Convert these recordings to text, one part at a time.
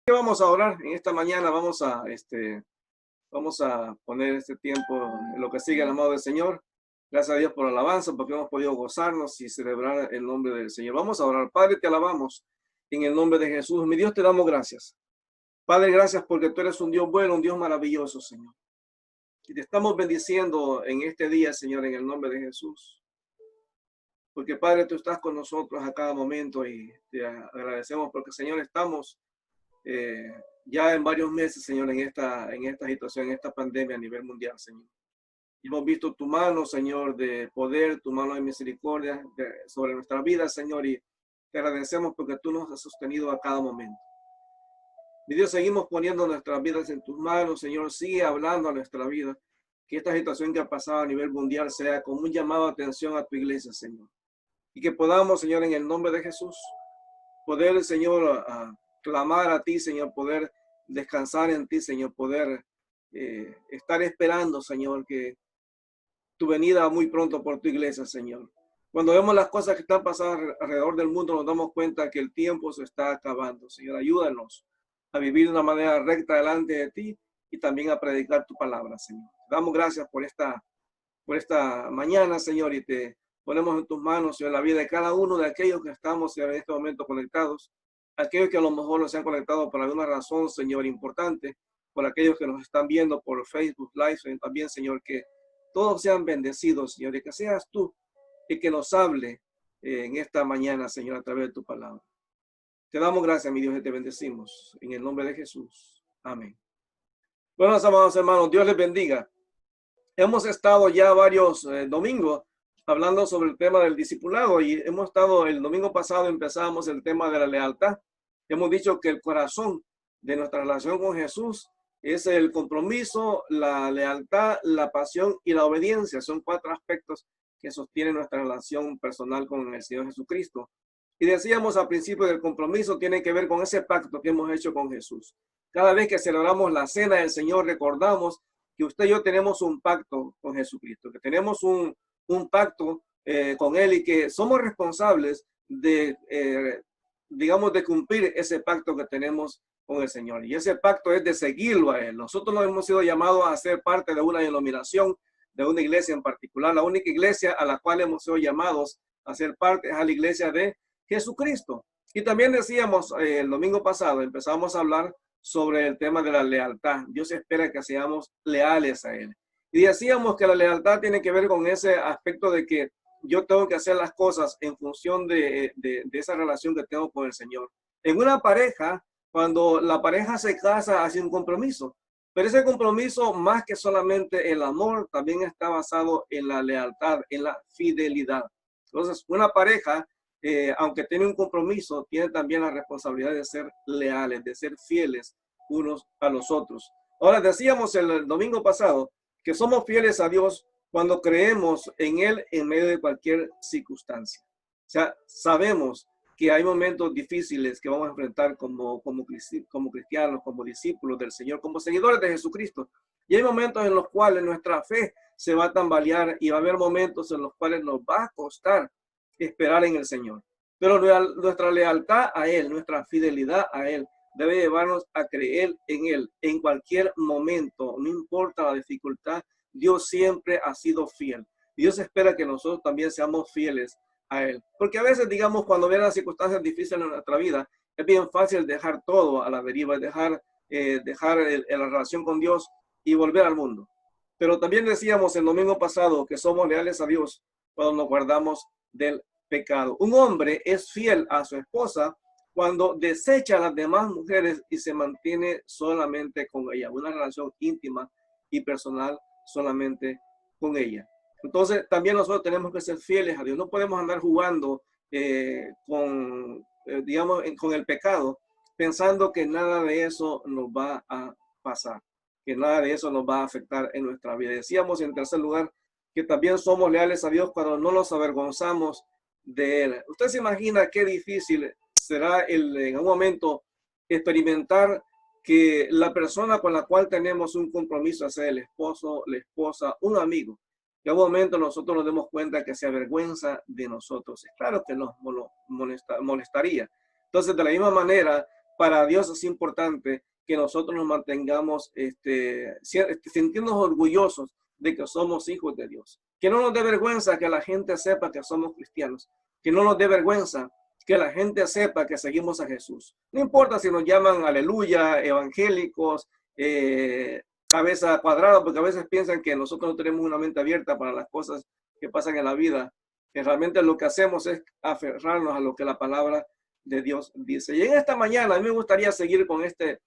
¿Qué vamos a orar en esta mañana? Vamos a poner este tiempo en lo que sigue el amado del Señor. Gracias a Dios por la alabanza, porque hemos podido gozarnos y celebrar el nombre del Señor. Vamos a orar. Padre, te alabamos en el nombre de Jesús. Mi Dios, te damos gracias. Padre, gracias porque tú eres un Dios bueno, un Dios maravilloso, Señor. Y te estamos bendiciendo en este día, Señor, en el nombre de Jesús. Porque, Padre, tú estás con nosotros a cada momento y te agradecemos porque, Señor, estamos ya en varios meses, Señor, en esta situación, en esta pandemia a nivel mundial, Señor. Y hemos visto tu mano, Señor, de poder, tu mano de misericordia sobre nuestra vida, Señor, y te agradecemos porque tú nos has sostenido a cada momento. Mi Dios, seguimos poniendo nuestras vidas en tus manos, Señor, sigue hablando a nuestra vida, que esta situación que ha pasado a nivel mundial sea como un llamado de atención a tu iglesia, Señor. Y que podamos, Señor, en el nombre de Jesús, poder, Señor, clamar a ti, Señor, poder descansar en ti, Señor, poder estar esperando, Señor, que tu venida muy pronto por tu iglesia, Señor. Cuando vemos las cosas que están pasando alrededor del mundo, nos damos cuenta que el tiempo se está acabando. Señor, ayúdanos a vivir de una manera recta delante de ti y también a predicar tu palabra, Señor. Damos gracias por esta mañana, Señor, y te ponemos en tus manos, Señor, la vida de cada uno de aquellos que estamos en este momento conectados, aquellos que a lo mejor no se han conectado por alguna razón, Señor, importante, por aquellos que nos están viendo por Facebook Live, también, Señor, que todos sean bendecidos, Señor, y que seas tú el que nos hable en esta mañana, Señor, a través de tu palabra. Te damos gracias, mi Dios, y te bendecimos en el nombre de Jesús. Amén. Bueno, amados hermanos, Dios les bendiga. Hemos estado ya varios domingos hablando sobre el tema del discipulado y hemos estado, el domingo pasado empezamos el tema de la lealtad. Hemos dicho que el corazón de nuestra relación con Jesús es el compromiso, la lealtad, la pasión y la obediencia. Son 4 aspectos que sostienen nuestra relación personal con el Señor Jesucristo. Y decíamos al principio del compromiso tiene que ver con ese pacto que hemos hecho con Jesús. Cada vez que celebramos la cena del Señor, recordamos que usted y yo tenemos un pacto con Jesucristo, que tenemos un pacto con Él y que somos responsables de, digamos, de cumplir ese pacto que tenemos con el Señor. Y ese pacto es de seguirlo a Él. Nosotros no hemos sido llamados a ser parte de una denominación, de una iglesia en particular. La única iglesia a la cual hemos sido llamados a ser parte es a la iglesia de Jesucristo. Y también decíamos el domingo pasado, empezamos a hablar sobre el tema de la lealtad. Dios espera que seamos leales a Él. Y decíamos que la lealtad tiene que ver con ese aspecto de que yo tengo que hacer las cosas en función de esa relación que tengo con el Señor. En una pareja, cuando la pareja se casa, hace un compromiso. Pero ese compromiso, más que solamente el amor, también está basado en la lealtad, en la fidelidad. Entonces, una pareja, aunque tiene un compromiso, tiene también la responsabilidad de ser leales, de ser fieles unos a los otros. Ahora, decíamos el domingo pasado que somos fieles a Dios cuando creemos en Él en medio de cualquier circunstancia. O sea, sabemos que hay momentos difíciles que vamos a enfrentar como cristianos, como discípulos del Señor, como seguidores de Jesucristo. Y hay momentos en los cuales nuestra fe se va a tambalear y va a haber momentos en los cuales nos va a costar esperar en el Señor. Pero nuestra lealtad a Él, nuestra fidelidad a Él, debe llevarnos a creer en Él en cualquier momento, no importa la dificultad, Dios siempre ha sido fiel. Dios espera que nosotros también seamos fieles a Él. Porque a veces, digamos, cuando vienen las circunstancias difíciles en nuestra vida, es bien fácil dejar todo a la deriva, dejar la relación con Dios y volver al mundo. Pero también decíamos el domingo pasado que somos leales a Dios cuando nos guardamos del pecado. Un hombre es fiel a su esposa cuando desecha a las demás mujeres y se mantiene solamente con ella, una relación íntima y personal solamente con ella. Entonces, también nosotros tenemos que ser fieles a Dios. No podemos andar jugando con el pecado, pensando que nada de eso nos va a pasar, que nada de eso nos va a afectar en nuestra vida. Decíamos en tercer lugar que también somos leales a Dios cuando no nos avergonzamos de Él. Usted se imagina qué difícil será en un momento experimentar que la persona con la cual tenemos un compromiso, sea el esposo, la esposa, un amigo, que en un momento nosotros nos demos cuenta que se avergüenza de nosotros. Es claro que nos molestaría. Entonces, de la misma manera, para Dios es importante que nosotros nos mantengamos sintiéndonos orgullosos de que somos hijos de Dios. Que no nos dé vergüenza que la gente sepa que somos cristianos. Que no nos dé vergüenza que la gente sepa que seguimos a Jesús. No importa si nos llaman aleluya, evangélicos, cabeza cuadrada, porque a veces piensan que nosotros no tenemos una mente abierta para las cosas que pasan en la vida. Que realmente lo que hacemos es aferrarnos a lo que la palabra de Dios dice. Y en esta mañana a mí me gustaría seguir con este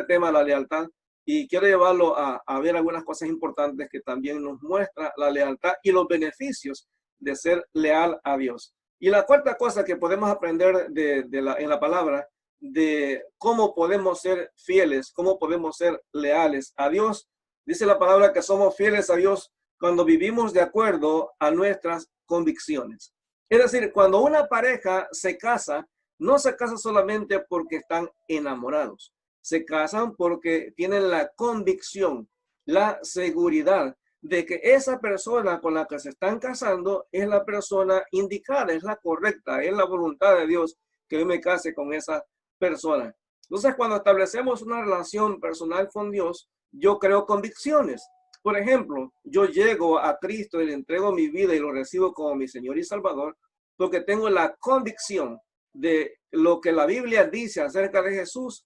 tema de la lealtad, y quiero llevarlo a ver algunas cosas importantes que también nos muestra la lealtad y los beneficios de ser leal a Dios. Y la cuarta cosa que podemos aprender en la palabra, de cómo podemos ser fieles, cómo podemos ser leales a Dios, dice la palabra que somos fieles a Dios cuando vivimos de acuerdo a nuestras convicciones. Es decir, cuando una pareja se casa, no se casa solamente porque están enamorados. Se casan porque tienen la convicción, la seguridad de que esa persona con la que se están casando es la persona indicada, es la correcta, es la voluntad de Dios que yo me case con esa persona. Entonces, cuando establecemos una relación personal con Dios, yo creo convicciones. Por ejemplo, yo llego a Cristo y le entrego mi vida y lo recibo como mi Señor y Salvador porque tengo la convicción de lo que la Biblia dice acerca de Jesús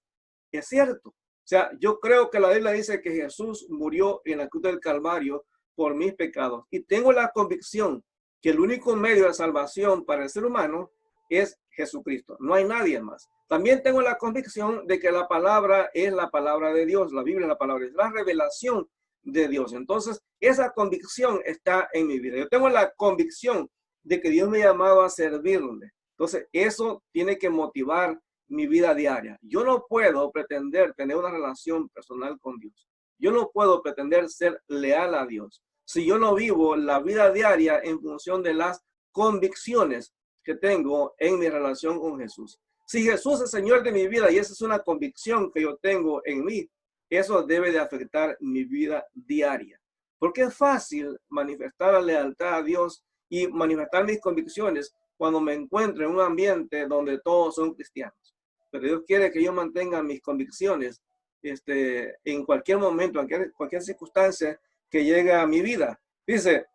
es cierto. O sea, yo creo que la Biblia dice que Jesús murió en la cruz del Calvario por mis pecados. Y tengo la convicción que el único medio de salvación para el ser humano es Jesucristo. No hay nadie más. También tengo la convicción de que la palabra es la palabra de Dios. La Biblia es la palabra, es la revelación de Dios. Entonces, esa convicción está en mi vida. Yo tengo la convicción de que Dios me llamaba a servirle. Entonces, eso tiene que motivar mi vida diaria. Yo no puedo pretender tener una relación personal con Dios. Yo no puedo pretender ser leal a Dios si yo no vivo la vida diaria en función de las convicciones que tengo en mi relación con Jesús. Si Jesús es Señor de mi vida y esa es una convicción que yo tengo en mí, eso debe de afectar mi vida diaria. Porque es fácil manifestar la lealtad a Dios y manifestar mis convicciones cuando me encuentro en un ambiente donde todos son cristianos. Pero Dios quiere que yo mantenga mis convicciones en cualquier momento, en cualquier circunstancia que llegue a mi vida. Dice,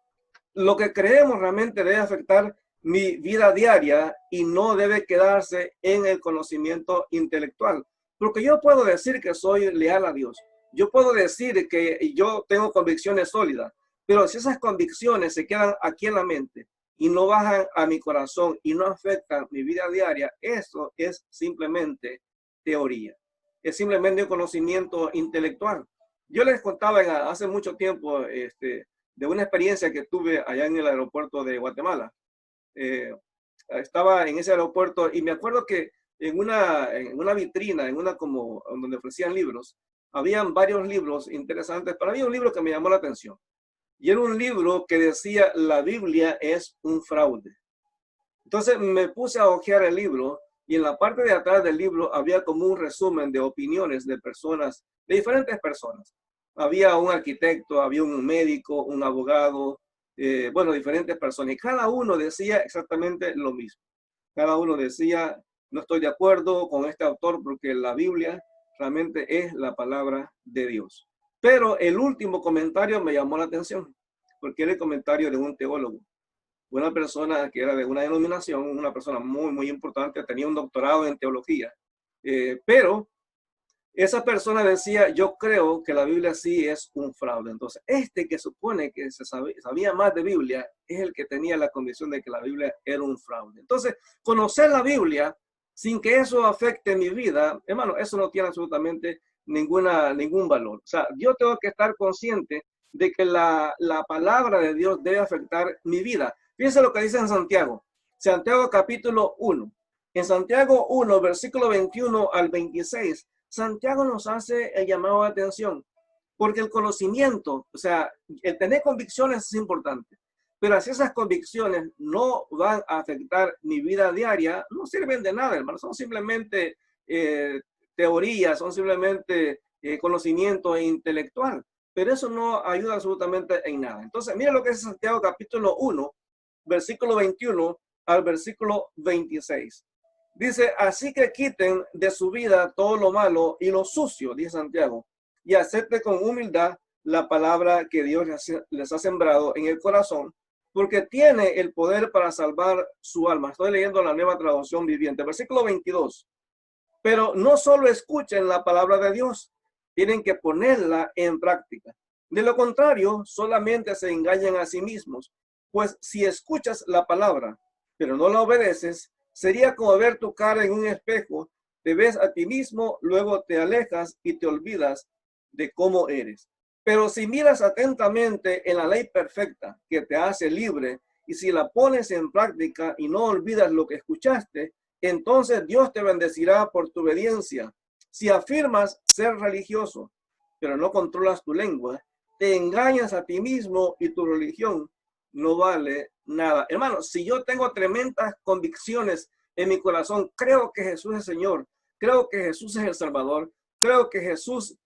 lo que creemos realmente debe afectar mi vida diaria y no debe quedarse en el conocimiento intelectual. Porque yo puedo decir que soy leal a Dios. Yo puedo decir que yo tengo convicciones sólidas, pero si esas convicciones se quedan aquí en la mente y no bajan a mi corazón y no afectan mi vida diaria, eso es simplemente teoría. Es simplemente un conocimiento intelectual. Yo les contaba hace mucho tiempo de una experiencia que tuve allá en el aeropuerto de Guatemala. Estaba en ese aeropuerto y me acuerdo que en una vitrina, como donde ofrecían libros, habían varios libros interesantes. Para mí un libro que me llamó la atención. Y era un libro que decía, la Biblia es un fraude. Entonces me puse a hojear el libro y en la parte de atrás del libro había como un resumen de opiniones de personas, de diferentes personas. Había un arquitecto, había un médico, un abogado, diferentes personas. Y cada uno decía exactamente lo mismo. Cada uno decía, no estoy de acuerdo con este autor porque la Biblia realmente es la palabra de Dios. Pero el último comentario me llamó la atención, porque era el comentario de un teólogo, una persona que era de una denominación, una persona muy, muy importante, tenía un doctorado en teología, pero esa persona decía, yo creo que la Biblia sí es un fraude. Entonces, que supone que sabía más de Biblia, es el que tenía la convicción de que la Biblia era un fraude. Entonces, conocer la Biblia sin que eso afecte mi vida, hermano, eso no tiene absolutamente ningún valor. O sea, yo tengo que estar consciente de que la palabra de Dios debe afectar mi vida. Fíjense lo que dice en Santiago. Santiago capítulo 1. En Santiago 1, versículo 21 al 26, Santiago nos hace el llamado de atención, porque el conocimiento, o sea, el tener convicciones es importante, pero si esas convicciones no van a afectar mi vida diaria, no sirven de nada, hermano, son simplemente teorías, son simplemente conocimiento intelectual, pero eso no ayuda absolutamente en nada. Entonces, mira lo que es Santiago capítulo 1, versículo 21 al versículo 26. Dice, así que quiten de su vida todo lo malo y lo sucio, dice Santiago, y acepten con humildad la palabra que Dios les ha sembrado en el corazón, porque tiene el poder para salvar su alma. Estoy leyendo la Nueva Traducción Viviente, versículo 22. Pero no solo escuchen la palabra de Dios, tienen que ponerla en práctica. De lo contrario, solamente se engañan a sí mismos, pues si escuchas la palabra, pero no la obedeces, sería como ver tu cara en un espejo, te ves a ti mismo, luego te alejas y te olvidas de cómo eres. Pero si miras atentamente en la ley perfecta que te hace libre, y si la pones en práctica y no olvidas lo que escuchaste, entonces Dios te bendecirá por tu obediencia. Si afirmas ser religioso, pero no controlas tu lengua, te engañas a ti mismo y tu religión no vale nada. Hermano, si yo tengo tremendas convicciones en mi corazón, creo que Jesús es Señor, creo que Jesús es el Salvador, creo que Jesús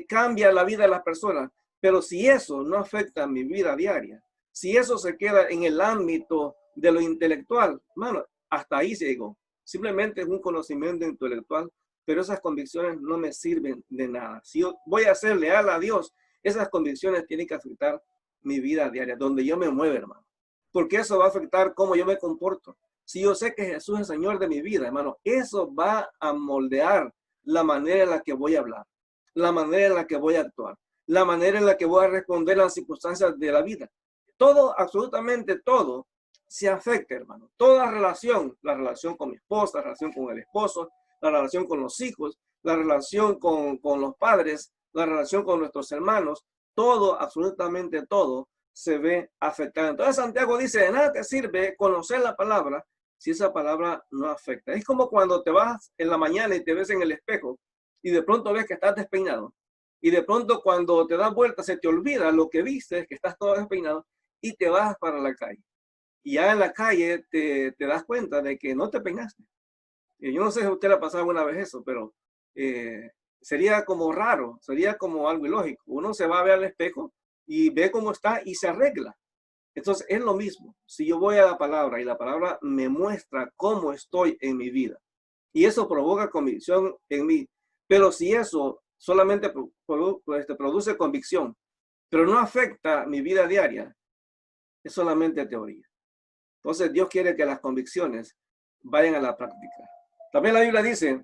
cambia la vida de las personas, pero si eso no afecta a mi vida diaria, si eso se queda en el ámbito de lo intelectual, hermano, hasta ahí se llegó. Simplemente es un conocimiento intelectual, pero esas convicciones no me sirven de nada. Si yo voy a ser leal a Dios, esas convicciones tienen que afectar mi vida diaria, donde yo me muevo, hermano. Porque eso va a afectar cómo yo me comporto. Si yo sé que Jesús es el Señor de mi vida, hermano, eso va a moldear la manera en la que voy a hablar, la manera en la que voy a actuar, la manera en la que voy a responder a las circunstancias de la vida. Todo, absolutamente todo, se afecta, hermano. Toda relación, la relación con mi esposa, la relación con el esposo, la relación con los hijos, la relación con los padres, la relación con nuestros hermanos, todo, absolutamente todo, se ve afectado. Entonces Santiago dice, de nada te sirve conocer la palabra si esa palabra no afecta. Es como cuando te vas en la mañana y te ves en el espejo y de pronto ves que estás despeinado. Y de pronto cuando te das vuelta se te olvida lo que viste, que estás todo despeinado y te vas para la calle. Y ya en la calle te das cuenta de que no te peinaste. Y yo no sé si a usted le ha pasado alguna vez eso, pero sería como raro, sería como algo ilógico. Uno se va a ver al espejo y ve cómo está y se arregla. Entonces es lo mismo. Si yo voy a la palabra y la palabra me muestra cómo estoy en mi vida y eso provoca convicción en mí, pero si eso solamente produce convicción, pero no afecta mi vida diaria, es solamente teoría. Entonces Dios quiere que las convicciones vayan a la práctica. También la Biblia dice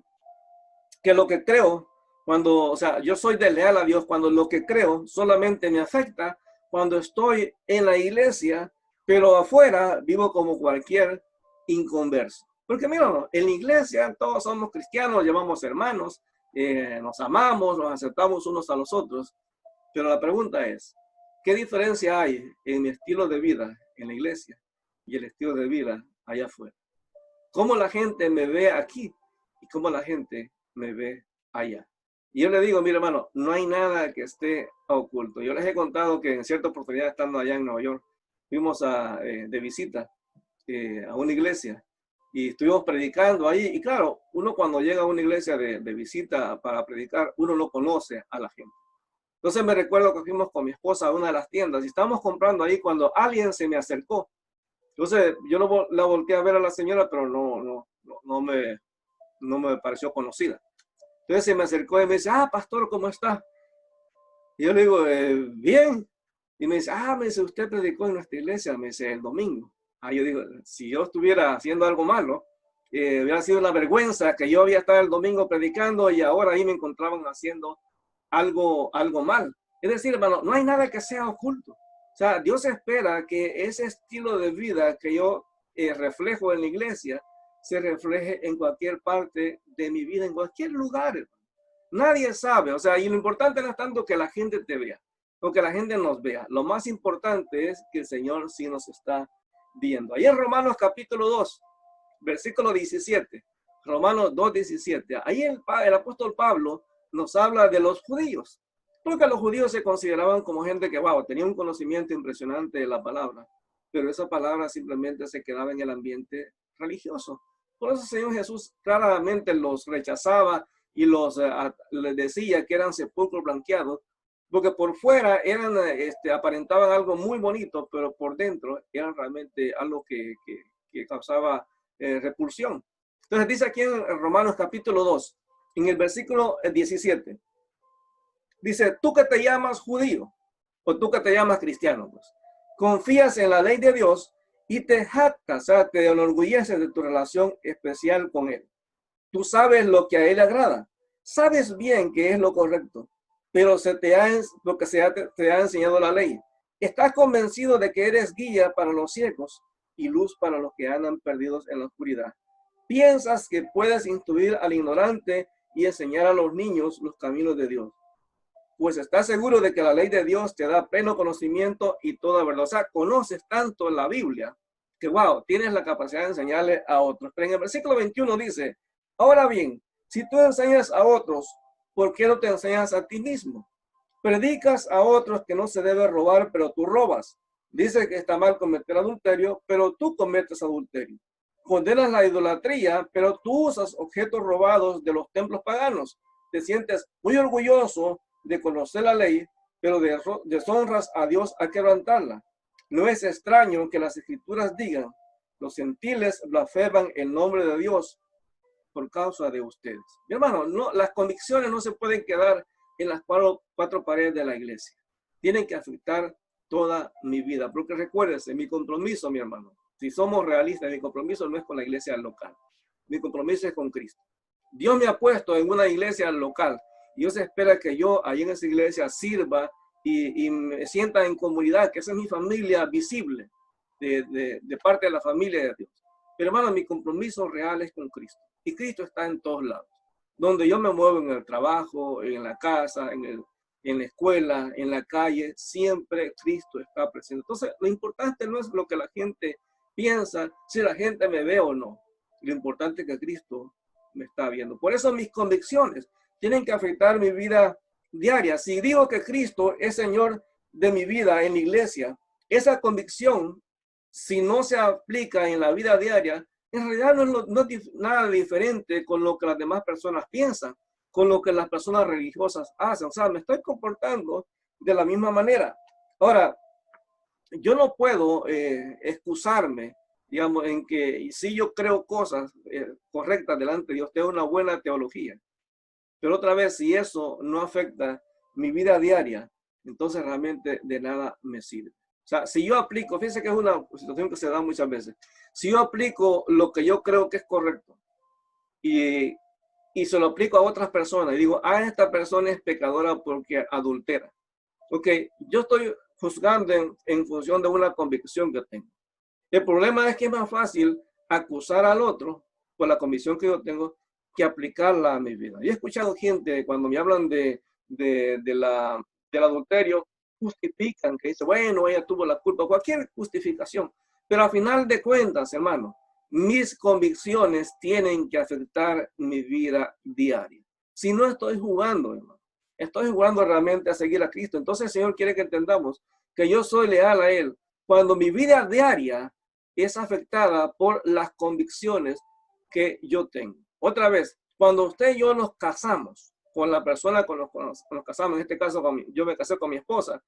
que lo que creo, cuando, o sea, yo soy desleal a Dios cuando lo que creo solamente me afecta cuando estoy en la iglesia, pero afuera vivo como cualquier inconverso. Porque mira, en la iglesia todos somos cristianos, nos llamamos hermanos, nos amamos, nos aceptamos unos a los otros. Pero la pregunta es, ¿qué diferencia hay en mi estilo de vida en la iglesia y el estilo de vida allá afuera? ¿Cómo la gente me ve aquí y cómo la gente me ve allá? Y yo le digo, mire hermano, no hay nada que esté oculto. Yo les he contado que en cierta oportunidad estando allá en Nueva York, fuimos de visita a una iglesia y estuvimos predicando ahí. Y claro, uno cuando llega a una iglesia de visita para predicar, uno no conoce a la gente. Entonces me recuerdo que fuimos con mi esposa a una de las tiendas y estábamos comprando ahí cuando alguien se me acercó. Entonces yo la volteé a ver a la señora, pero no me pareció conocida. Entonces se me acercó y me dice, pastor, ¿cómo está? Y yo le digo, bien. Y me dice, me dice, usted predicó en nuestra iglesia, me dice, el domingo. Yo digo, si yo estuviera haciendo algo malo, hubiera sido una vergüenza que yo había estado el domingo predicando y ahora ahí me encontraban haciendo algo mal. Es decir, hermano, no hay nada que sea oculto. O sea, Dios espera que ese estilo de vida que yo reflejo en la iglesia se refleje en cualquier parte de mi vida, en cualquier lugar. Nadie sabe, o sea, y lo importante no es tanto que la gente te vea, o que la gente nos vea. Lo más importante es que el Señor sí nos está viendo. Ahí en Romanos capítulo 2, versículo 17, Romanos 2, 17, ahí el apóstol Pablo nos habla de los judíos, porque los judíos se consideraban como gente que, tenía un conocimiento impresionante de la palabra, pero esa palabra simplemente se quedaba en el ambiente religioso. Por eso el Señor Jesús claramente los rechazaba y les decía que eran sepulcros blanqueados, porque por fuera aparentaban algo muy bonito, pero por dentro eran realmente algo que causaba repulsión. Entonces dice aquí en Romanos capítulo 2, en el versículo 17, dice, tú que te llamas judío, o tú que te llamas cristiano, pues, confías en la ley de Dios y te jactas, o sea, te enorgulleces de tu relación especial con Él. Tú sabes lo que a Él le agrada, sabes bien que es lo correcto, pero te ha enseñado la ley. Estás convencido de que eres guía para los ciegos y luz para los que andan perdidos en la oscuridad. Piensas que puedes instruir al ignorante y enseñar a los niños los caminos de Dios. Pues estás seguro de que la ley de Dios te da pleno conocimiento y toda verdad. O sea, conoces tanto en la Biblia que, wow, tienes la capacidad de enseñarle a otros. Pero en el versículo 21 dice, ahora bien, si tú enseñas a otros, ¿por qué no te enseñas a ti mismo? Predicas a otros que no se debe robar, pero tú robas. Dice que está mal cometer adulterio, pero tú cometes adulterio. Condenas la idolatría, pero tú usas objetos robados de los templos paganos. Te sientes muy orgulloso de conocer la ley, pero deshonras a Dios al quebrantarla. No es extraño que las escrituras digan, los gentiles blasfeman el nombre de Dios por causa de ustedes. Mi hermano, no, las convicciones no se pueden quedar en las cuatro paredes de la iglesia. Tienen que afectar toda mi vida. Porque recuérdense, mi compromiso, mi hermano, si somos realistas, mi compromiso no es con la iglesia local. Mi compromiso es con Cristo. Dios me ha puesto en una iglesia local. Y Dios espera que yo ahí en esa iglesia sirva y me sienta en comunidad, que esa es mi familia visible, de parte de la familia de Dios. Pero hermano, mi compromiso real es con Cristo. Y Cristo está en todos lados. Donde yo me muevo, en el trabajo, en la casa, en la escuela, en la calle, siempre Cristo está presente. Entonces, lo importante no es lo que la gente piensa, si la gente me ve o no. Lo importante es que Cristo me está viendo. Por eso mis convicciones tienen que afectar mi vida diaria. Si digo que Cristo es Señor de mi vida en la iglesia, esa convicción, si no se aplica en la vida diaria, en realidad no es nada diferente con lo que las demás personas piensan, con lo que las personas religiosas hacen. O sea, me estoy comportando de la misma manera. Ahora, yo no puedo excusarme, digamos, en que si yo creo cosas correctas delante de Dios, tengo una buena teología. Pero otra vez, si eso no afecta mi vida diaria, entonces realmente de nada me sirve. O sea, si yo aplico, fíjense que es una situación que se da muchas veces. Si yo aplico lo que yo creo que es correcto y se lo aplico a otras personas y digo, esta persona es pecadora porque adultera. Ok, yo estoy juzgando en función de una convicción que tengo. El problema es que es más fácil acusar al otro por la convicción que yo tengo que aplicarla a mi vida. Yo he escuchado gente cuando me hablan del adulterio, justifican que dice, bueno, ella tuvo la culpa, cualquier justificación. Pero a final de cuentas, hermano, mis convicciones tienen que afectar mi vida diaria. Si no estoy jugando, hermano, estoy jugando realmente a seguir a Cristo. Entonces el Señor quiere que entendamos que yo soy leal a Él. Cuando mi vida diaria es afectada por las convicciones que yo tengo. Otra vez, cuando usted y yo nos casamos con la persona con los casamos, en este caso yo me casé con mi esposa,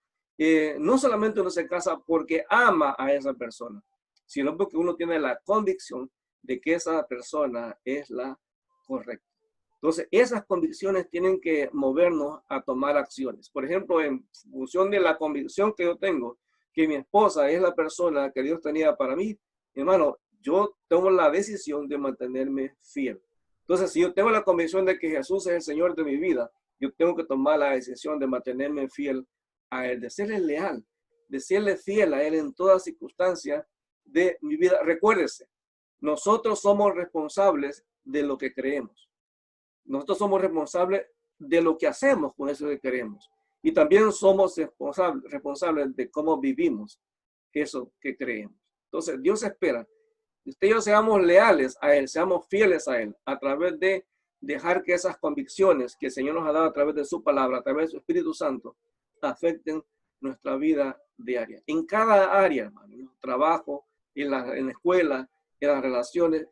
no solamente uno se casa porque ama a esa persona, sino porque uno tiene la convicción de que esa persona es la correcta. Entonces, esas convicciones tienen que movernos a tomar acciones. Por ejemplo, en función de la convicción que yo tengo, que mi esposa es la persona que Dios tenía para mí, hermano, yo tomo la decisión de mantenerme fiel. Entonces, si yo tengo la convicción de que Jesús es el Señor de mi vida, yo tengo que tomar la decisión de mantenerme fiel a Él, de serle leal, de serle fiel a Él en toda circunstancia de mi vida. Recuérdese, nosotros somos responsables de lo que creemos. Nosotros somos responsables de lo que hacemos con eso que queremos. Y también somos responsables de cómo vivimos eso que creemos. Entonces, Dios espera que usted y yo seamos leales a Él, seamos fieles a Él, a través de dejar que esas convicciones que el Señor nos ha dado a través de su palabra, a través de su Espíritu Santo, afecten nuestra vida diaria. En cada área, hermano, en el trabajo, en la escuela, en las relaciones,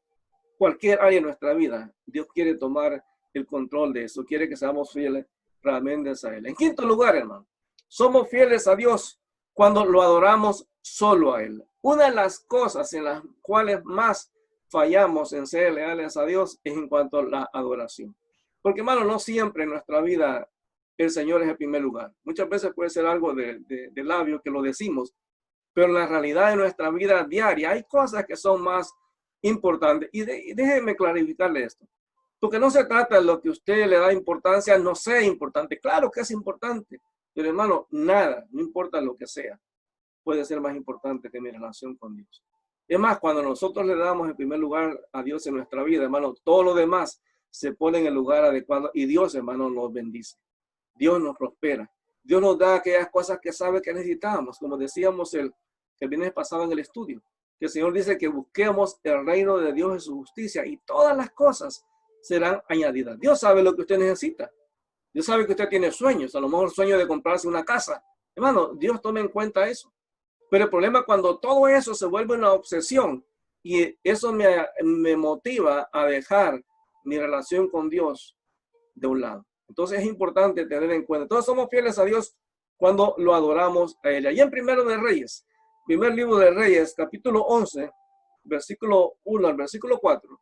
cualquier área de nuestra vida, Dios quiere tomar el control de eso, quiere que seamos fieles realmente a Él. En quinto lugar, hermano, somos fieles a Dios cuando lo adoramos solo a Él. Una de las cosas en las cuales más fallamos en ser leales a Dios es en cuanto a la adoración. Porque, hermano, no siempre en nuestra vida el Señor es el primer lugar. Muchas veces puede ser algo de labio que lo decimos, pero en la realidad de nuestra vida diaria hay cosas que son más importantes. Y déjeme clarificarle esto. Porque no se trata de lo que usted le da importancia, no sea importante. Claro que es importante, pero hermano, nada, no importa lo que sea, puede ser más importante que mi relación con Dios. Es más, cuando nosotros le damos el primer lugar a Dios en nuestra vida, hermano, todo lo demás se pone en el lugar adecuado y Dios, hermano, nos bendice. Dios nos prospera. Dios nos da aquellas cosas que sabe que necesitamos, como decíamos el viernes pasado en el estudio, que el Señor dice que busquemos el reino de Dios y su justicia y todas las cosas serán añadidas. Dios sabe lo que usted necesita. Dios sabe que usted tiene sueños, a lo mejor sueño de comprarse una casa. Hermano, Dios tome en cuenta eso. Pero el problema es cuando todo eso se vuelve una obsesión y eso me motiva a dejar mi relación con Dios de un lado. Entonces es importante tener en cuenta. Todos somos fieles a Dios cuando lo adoramos a Él. Allí en Primero de Reyes, primer libro de Reyes, capítulo 11, versículo 1 al versículo 4.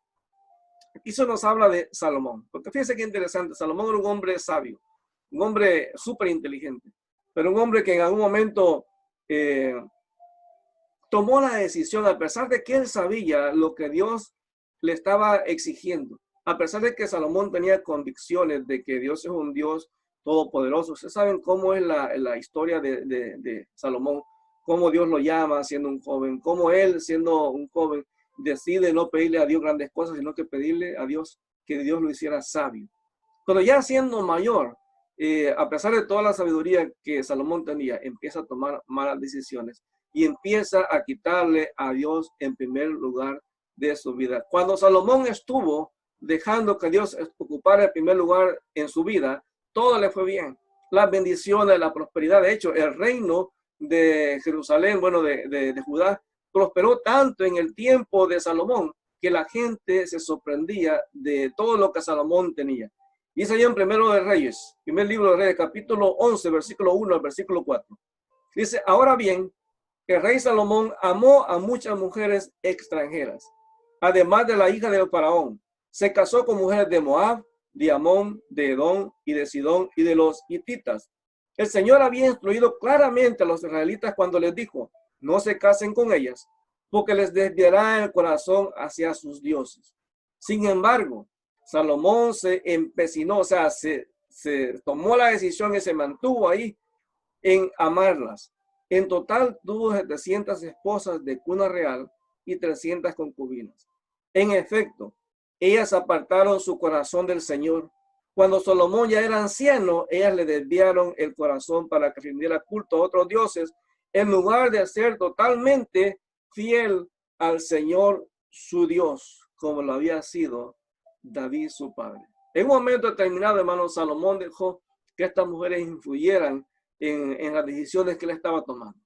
Aquí se nos habla de Salomón. Porque fíjense qué interesante. Salomón era un hombre sabio, un hombre súper inteligente, pero un hombre que en algún momento tomó la decisión, a pesar de que él sabía lo que Dios le estaba exigiendo, a pesar de que Salomón tenía convicciones de que Dios es un Dios todopoderoso. Ustedes saben cómo es la historia de Salomón, cómo Dios lo llama siendo un joven, cómo él siendo un joven decide no pedirle a Dios grandes cosas, sino que pedirle a Dios que Dios lo hiciera sabio. Pero ya siendo mayor, a pesar de toda la sabiduría que Salomón tenía, empieza a tomar malas decisiones y empieza a quitarle a Dios en primer lugar de su vida. Cuando Salomón estuvo dejando que Dios ocupara el primer lugar en su vida, todo le fue bien. Las bendiciones, la prosperidad. De hecho, el reino de Jerusalén, bueno, de Judá, prosperó tanto en el tiempo de Salomón que la gente se sorprendía de todo lo que Salomón tenía. Dice allá en Primero de Reyes, primer libro de Reyes, capítulo 11, versículo 1 al versículo 4. Dice, ahora bien, el rey Salomón amó a muchas mujeres extranjeras, además de la hija del faraón. Se casó con mujeres de Moab, de Amón, de Edom y de Sidón y de los hititas. El Señor había instruido claramente a los israelitas cuando les dijo, no se casen con ellas, porque les desviará el corazón hacia sus dioses. Sin embargo, Salomón se empecinó, o sea, se tomó la decisión y se mantuvo ahí en amarlas. En total tuvo 700 esposas de cuna real y 300 concubinas. En efecto, ellas apartaron su corazón del Señor. Cuando Salomón ya era anciano, ellas le desviaron el corazón para que rindiera culto a otros dioses, en lugar de ser totalmente fiel al Señor su Dios, como lo había sido David su padre. En un momento determinado, hermano, Salomón dejó que estas mujeres influyeran en las decisiones que él estaba tomando.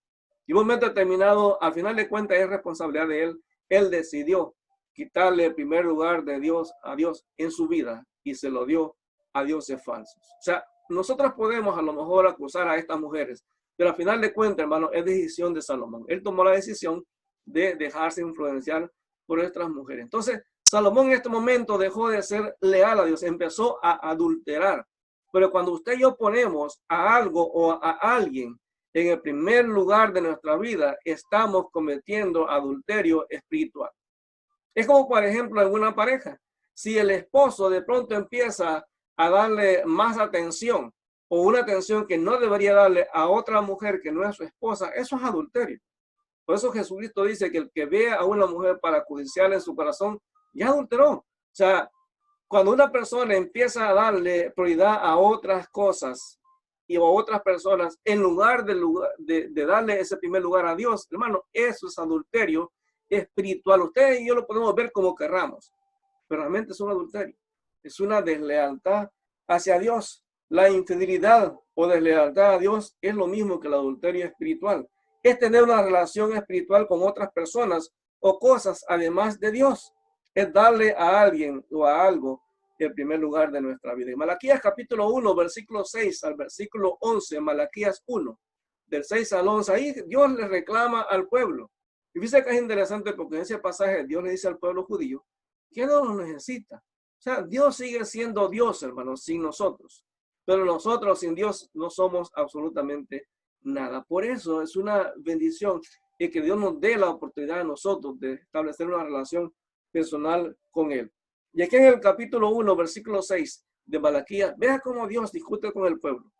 Y en un momento determinado, al final de cuentas, es responsabilidad de él. Él decidió quitarle el primer lugar de Dios a Dios en su vida y se lo dio a dioses falsos. O sea, nosotros podemos a lo mejor acusar a estas mujeres, pero al final de cuentas, hermano, es decisión de Salomón. Él tomó la decisión de dejarse influenciar por estas mujeres. Entonces, Salomón en este momento dejó de ser leal a Dios, empezó a adulterar. Pero cuando usted y yo ponemos a algo o a alguien en el primer lugar de nuestra vida, estamos cometiendo adulterio espiritual. Es como, por ejemplo, en una pareja. Si el esposo de pronto empieza a darle más atención o una atención que no debería darle a otra mujer que no es su esposa, eso es adulterio. Por eso Jesucristo dice que el que vea a una mujer para codiciarla en su corazón, ya adulteró. O sea, cuando una persona empieza a darle prioridad a otras cosas y a otras personas, en lugar de darle ese primer lugar a Dios, hermano, eso es adulterio espiritual. Ustedes y yo lo podemos ver como querramos, pero realmente es un adulterio. Es una deslealtad hacia Dios. La infidelidad o deslealtad a Dios es lo mismo que el adulterio espiritual. Es tener una relación espiritual con otras personas o cosas además de Dios. Es darle a alguien o a algo el primer lugar de nuestra vida. En Malaquías capítulo 1, versículo 6 al versículo 11, Malaquías 1, del 6 al 11, ahí Dios le reclama al pueblo. Y fíjate que es interesante porque en ese pasaje Dios le dice al pueblo judío que no lo necesita. O sea, Dios sigue siendo Dios, hermanos, sin nosotros. Pero nosotros sin Dios no somos absolutamente nada. Por eso es una bendición y que Dios nos dé la oportunidad a nosotros de establecer una relación personal con Él. Y aquí en el capítulo 1, versículo 6 de Malaquías, vea cómo Dios discute con el pueblo.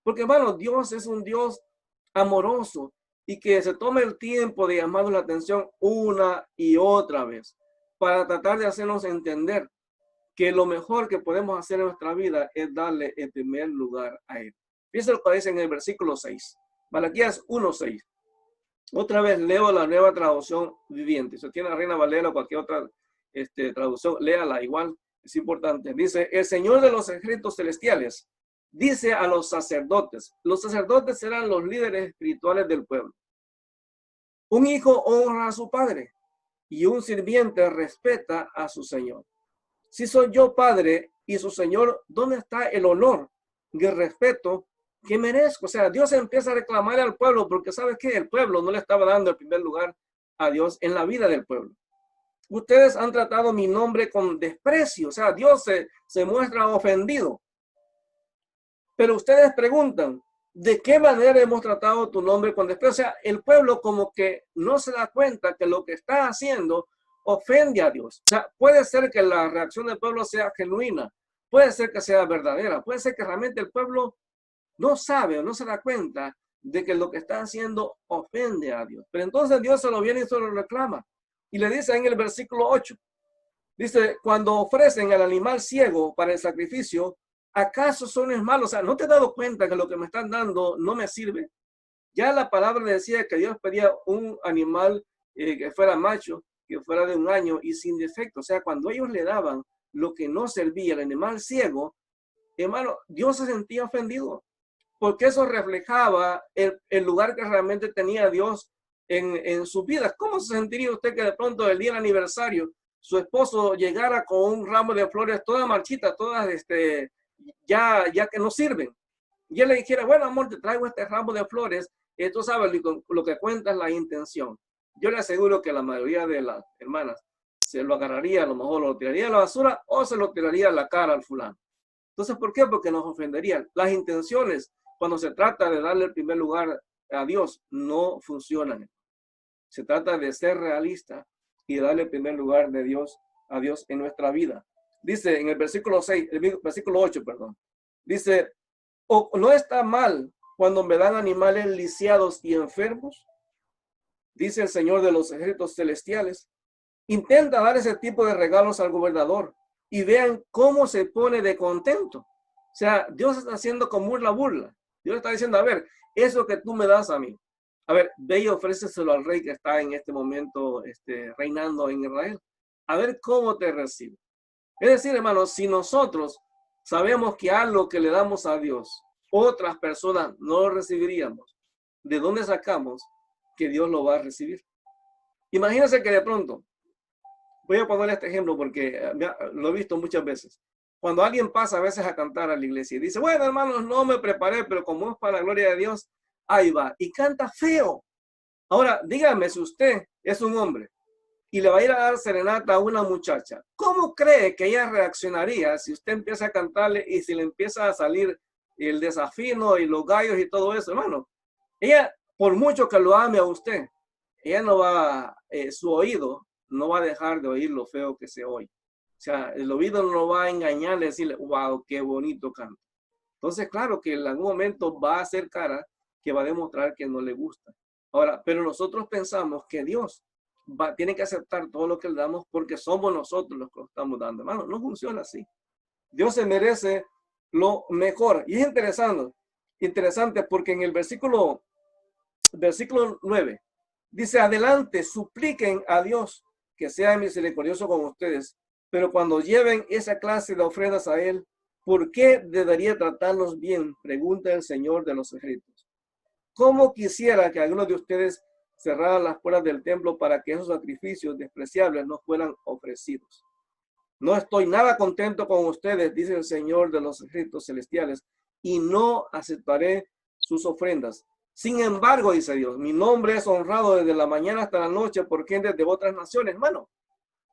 Porque, hermano, Dios es un Dios amoroso y que se tome el tiempo de llamarnos la atención una y otra vez para tratar de hacernos entender que lo mejor que podemos hacer en nuestra vida es darle el primer lugar a Él. Fíjense lo que dice en el versículo 6. Malaquías 1:6. Otra vez leo la Nueva Traducción Viviente. Si tiene la Reina Valera o cualquier otra traducción, léala igual, es importante. Dice, el Señor de los ejércitos celestiales dice a los sacerdotes eran los líderes espirituales del pueblo. Un hijo honra a su padre y un sirviente respeta a su señor. Si soy yo padre y su señor, ¿dónde está el honor y el respeto que merezco? O sea, Dios empieza a reclamar al pueblo porque ¿sabe qué? El pueblo no le estaba dando el primer lugar a Dios en la vida del pueblo. Ustedes han tratado mi nombre con desprecio. O sea, Dios se muestra ofendido. Pero ustedes preguntan, ¿de qué manera hemos tratado tu nombre con desprecio? O sea, el pueblo como que no se da cuenta que lo que está haciendo ofende a Dios. O sea, puede ser que la reacción del pueblo sea genuina, puede ser que sea verdadera, puede ser que realmente el pueblo no sabe o no se da cuenta de que lo que está haciendo ofende a Dios. Pero entonces Dios se lo viene y se lo reclama. Y le dice en el versículo 8, dice, cuando ofrecen al animal ciego para el sacrificio, ¿acaso son malos? O sea, ¿no te has dado cuenta que lo que me están dando no me sirve? Ya la palabra decía que Dios pedía un animal que fuera macho, que fuera de un año y sin defecto. O sea, cuando ellos le daban lo que no servía, el animal ciego, hermano, Dios se sentía ofendido, porque eso reflejaba el lugar que realmente tenía Dios en su vida. ¿Cómo se sentiría usted que de pronto el día del aniversario su esposo llegara con un ramo de flores todas marchitas, todas ya que no sirven? Y él le dijera, bueno, amor, te traigo este ramo de flores, tú sabes, lo que cuenta es la intención. Yo le aseguro que la mayoría de las hermanas se lo agarraría, a lo mejor lo tiraría a la basura o se lo tiraría a la cara al fulano. Entonces, ¿por qué? Porque nos ofenderían. Las intenciones, cuando se trata de darle el primer lugar a Dios, no funcionan. Se trata de ser realista y darle el primer lugar de Dios a Dios en nuestra vida. Dice en el versículo 6, el versículo 8, perdón. Dice, ¿o no está mal cuando me dan animales lisiados y enfermos? Dice el Señor de los ejércitos celestiales. Intenta dar ese tipo de regalos al gobernador y vean cómo se pone de contento. O sea, Dios está haciendo como burla. Dios está diciendo, a ver, eso que tú me das a mí, a ver, ve y ofréceselo al rey que está en este momento reinando en Israel. A ver cómo te recibe. Es decir, hermanos, si nosotros sabemos que algo que le damos a Dios, otras personas no lo recibiríamos, ¿de dónde sacamos que Dios lo va a recibir? Imagínense que de pronto, voy a poner este ejemplo porque lo he visto muchas veces. Cuando alguien pasa a veces a cantar a la iglesia y dice, bueno, hermanos, no me preparé, pero como es para la gloria de Dios, ahí va. Y canta feo. Ahora, dígame si usted es un hombre y le va a ir a dar serenata a una muchacha, ¿cómo cree que ella reaccionaría si usted empieza a cantarle y si le empieza a salir el desafino y los gallos y todo eso, hermano? Ella, por mucho que lo ame a usted, ella no va, su oído no va a dejar de oír lo feo que se oye. O sea, el oído no lo va a engañar y decirle, wow, qué bonito canto. Entonces, claro que en algún momento va a hacer cara que va a demostrar que no le gusta. Ahora, pero nosotros pensamos que Dios tiene que aceptar todo lo que le damos porque somos nosotros los que lo estamos dando. Hermano, no funciona así. Dios se merece lo mejor. Y es interesante porque en el versículo 9 dice, adelante, supliquen a Dios que sea misericordioso con ustedes, pero cuando lleven esa clase de ofrendas a Él, ¿por qué debería tratarlos bien? Pregunta el Señor de los ejércitos. ¿Cómo quisiera que algunos de ustedes cerraran las puertas del templo para que esos sacrificios despreciables no fueran ofrecidos? No estoy nada contento con ustedes, dice el Señor de los ejércitos celestiales, y no aceptaré sus ofrendas. Sin embargo, dice Dios, mi nombre es honrado desde la mañana hasta la noche por gentes de otras naciones. Hermano,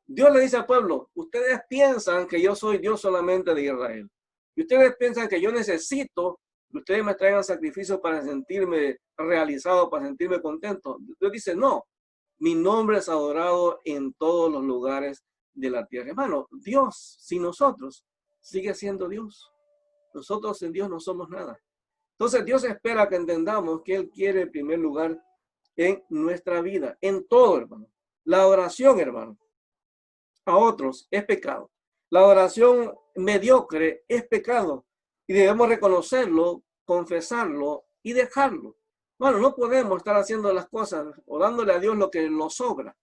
Dios le dice al pueblo, ustedes piensan que yo soy Dios solamente de Israel. Y ustedes piensan que yo necesito que ustedes me traigan sacrificios para sentirme realizado, para sentirme contento. Dios dice, no, mi nombre es adorado en todos los lugares de la tierra. Hermano, Dios sin nosotros sigue siendo Dios. Nosotros sin Dios no somos nada. Entonces Dios espera que entendamos que Él quiere en primer lugar en nuestra vida, en todo, hermano. La oración, hermano, a otros es pecado. La oración mediocre es pecado y debemos reconocerlo, confesarlo y dejarlo. Bueno, no podemos estar haciendo las cosas o dándole a Dios lo que nos sobra.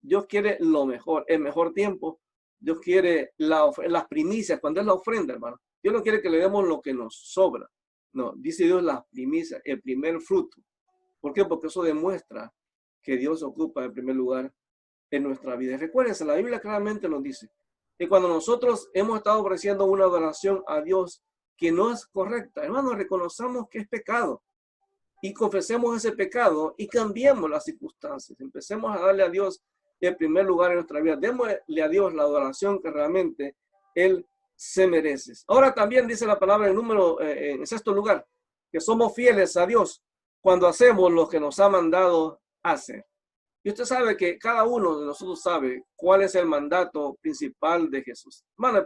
Dios quiere lo mejor, el mejor tiempo. Dios quiere las primicias, cuando es la ofrenda, hermano. Dios no quiere que le demos lo que nos sobra. No, dice Dios las primicias, el primer fruto. ¿Por qué? Porque eso demuestra que Dios ocupa el primer lugar en nuestra vida. Recuérdense, la Biblia claramente nos dice que cuando nosotros hemos estado ofreciendo una adoración a Dios que no es correcta, hermano, reconozcamos que es pecado y confesemos ese pecado y cambiemos las circunstancias. Empecemos a darle a Dios el primer lugar en nuestra vida. Démosle a Dios la adoración que realmente Él se merece. Ahora también dice la palabra en sexto lugar, que somos fieles a Dios cuando hacemos lo que nos ha mandado hacer. Y usted sabe que cada uno de nosotros sabe cuál es el mandato principal de Jesús. Hermano,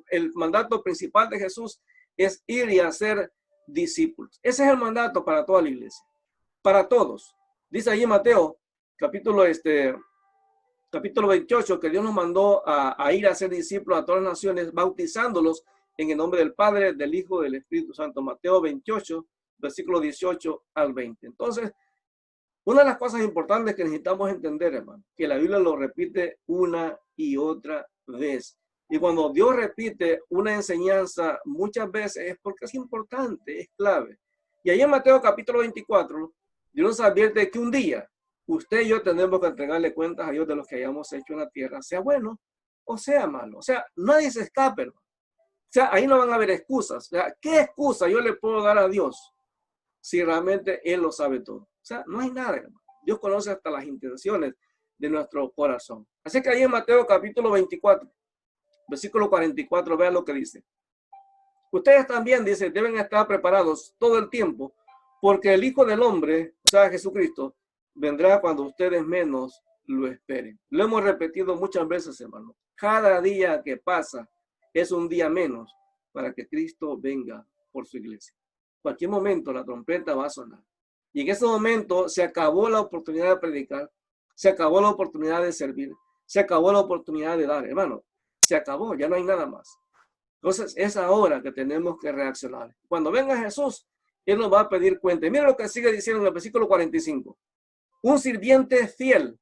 el mandato principal de Jesús es ir y hacer discípulos. Ese es el mandato para toda la iglesia, para todos. Dice allí Mateo, capítulo 28, que Dios nos mandó a ir a hacer discípulos a todas las naciones, bautizándolos en el nombre del Padre, del Hijo, del Espíritu Santo. Mateo 28, versículo 18 al 20. Entonces, una de las cosas importantes que necesitamos entender, hermano, que la Biblia lo repite una y otra vez. Y cuando Dios repite una enseñanza muchas veces es porque es importante, es clave. Y ahí en Mateo capítulo 24, Dios nos advierte que un día usted y yo tenemos que entregarle cuentas a Dios de lo que hayamos hecho en la tierra, sea bueno o sea malo. O sea, nadie se escape, hermano. O sea, ahí no van a haber excusas. O sea, ¿qué excusa yo le puedo dar a Dios si realmente Él lo sabe todo? O sea, no hay nada, hermano. Dios conoce hasta las intenciones de nuestro corazón. Así que ahí en Mateo capítulo 24, versículo 44, vean lo que dice. Ustedes también, dice, deben estar preparados todo el tiempo, porque el Hijo del Hombre, o sea, Jesucristo, vendrá cuando ustedes menos lo esperen. Lo hemos repetido muchas veces, hermano. Cada día que pasa es un día menos para que Cristo venga por su iglesia. En cualquier momento la trompeta va a sonar. Y en ese momento se acabó la oportunidad de predicar, se acabó la oportunidad de servir, se acabó la oportunidad de dar, hermano. Se acabó, ya no hay nada más. Entonces es ahora que tenemos que reaccionar. Cuando venga Jesús, Él nos va a pedir cuenta. Mira lo que sigue diciendo en el versículo 45. Un sirviente fiel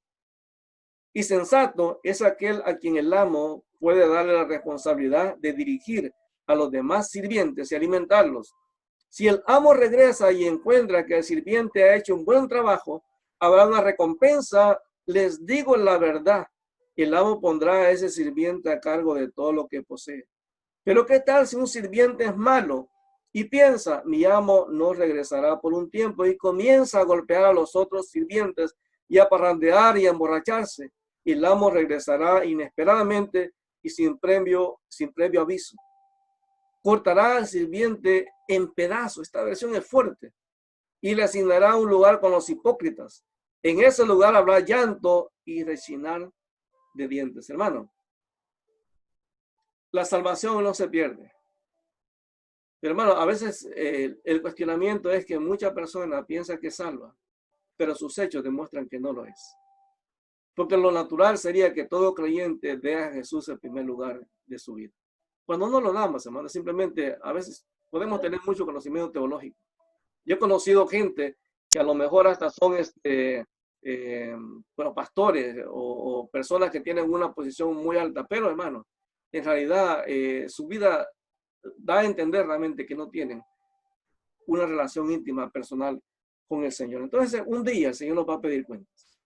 y sensato es aquel a quien el amo puede darle la responsabilidad de dirigir a los demás sirvientes y alimentarlos. Si el amo regresa y encuentra que el sirviente ha hecho un buen trabajo, habrá una recompensa. Les digo la verdad, el amo pondrá a ese sirviente a cargo de todo lo que posee. Pero ¿qué tal si un sirviente es malo y piensa, mi amo no regresará por un tiempo, y comienza a golpear a los otros sirvientes y a parrandear y a emborracharse? Y el amo regresará inesperadamente y sin previo aviso. Cortará al sirviente en pedazos, esta versión es fuerte, y le asignará un lugar con los hipócritas. En ese lugar habrá llanto y rechinar de dientes. Hermano, la salvación no se pierde. Pero hermano, a veces el cuestionamiento es que muchas personas piensan que es salva, pero sus hechos demuestran que no lo es. Porque lo natural sería que todo creyente dé a Jesús el primer lugar de su vida. Cuando no lo damos, hermano, simplemente a veces podemos tener mucho conocimiento teológico. Yo he conocido gente que a lo mejor hasta son pastores o personas que tienen una posición muy alta, pero hermano, en realidad su vida da a entender realmente que no tienen una relación íntima, personal con el Señor. Entonces, un día el Señor nos va a pedir cuentas.